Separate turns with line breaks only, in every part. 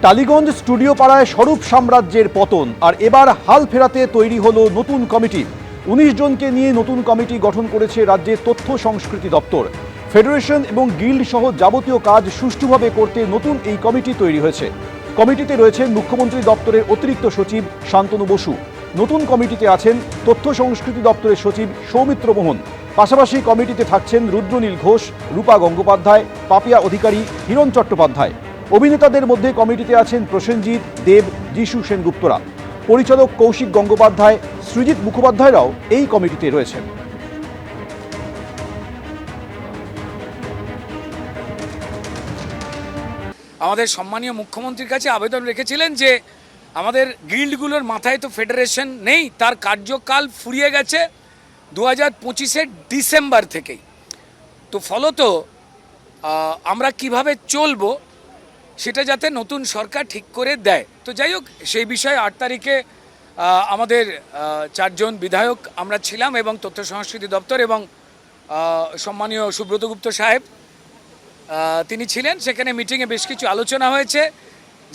Tollygunge studio পাড়ায় স্বরূপ সাম্রাজ্যের পতন, আর এবার হাল ফেরাতে তৈরি হলো নতুন কমিটি। ১৯ জনকে নিয়ে নতুন কমিটি গঠন করেছে রাজ্যের তথ্য সংস্কৃতি দপ্তর। ফেডারেশন এবং গিল্ড সহ যাবতীয় কাজ সুষ্ঠুভাবে করতে নতুন এই কমিটি তৈরি হয়েছে। কমিটিতে রয়েছেন মুখ্যমন্ত্রী দপ্তরের অতিরিক্ত সচিব শান্তনু বসু। নতুন কমিটিতে আছেন তথ্য সংস্কৃতি দপ্তরের সচিব সৌমিত্র মোহন। পাশাপাশি কমিটিতে থাকছেন রুদ্রনীল ঘোষ, রূপা গঙ্গোপাধ্যায়, পাপিয়া অধিকারী, হিরণ চট্টোপাধ্যায়। অভিনেতাদের মধ্যে কমিটিতে আছেন প্রসেনজিৎ, দেব, যিশু সেনগুপ্তরা। পরিচালক কৌশিক গঙ্গোপাধ্যায়, সৃজিত মুখোপাধ্যায়রাও এই কমিটিতে রয়েছেন।
আমাদের সম্মানীয় মুখ্যমন্ত্রীর কাছে আবেদন রেখেছিলেন যে আমাদের গিল্ডগুলোর মাথায় তো ফেডারেশন নেই, তার কার্যকাল ফুরিয়ে গেছে 2025-এর ডিসেম্বর থেকেই। তো ফলত আমরা কিভাবে চলবো সেটা যাতে নতুন সরকার ঠিক করে দেয়। তো যাই হোক, সেই বিষয়ে 8 তারিখে আমাদের 4 জন বিধায়ক আমরা ছিলাম এবং তথ্য সংস্কৃতি দপ্তর এবং সম্মানীয় সুব্রত গুপ্ত সাহেব তিনি ছিলেন। সেখানে মিটিংয়ে বেশ কিছু আলোচনা হয়েছে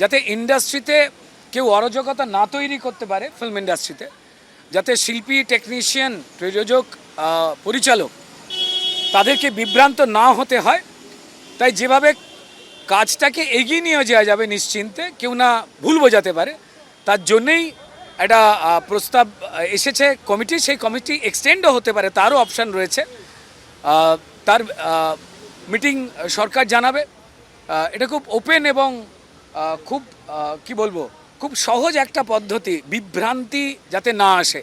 যাতে ইন্ডাস্ট্রিতে কেউ অরাজকতা না তৈরি করতে পারে, ফিল্ম ইন্ডাস্ট্রিতে যাতে শিল্পী, টেকনিশিয়ান, প্রযোজক, পরিচালক তাদেরকে বিভ্রান্ত না হতে হয়। তাই যেভাবে কাজটাকে এগিয়ে নিয়ে যাওয়া যাবে নিশ্চিন্তে, কেউ না ভুল বোঝাতে পারে, তার জন্যেই একটা প্রস্তাব এসেছে কমিটি। সেই কমিটি এক্সটেন্ডও হতে পারে, তারও অপশান রয়েছে। তার মিটিং সরকার জানাবে। এটা খুব ওপেন এবং খুব কি বলবো, খুব সহজ একটা পদ্ধতি, বিভ্রান্তি যাতে না আসে।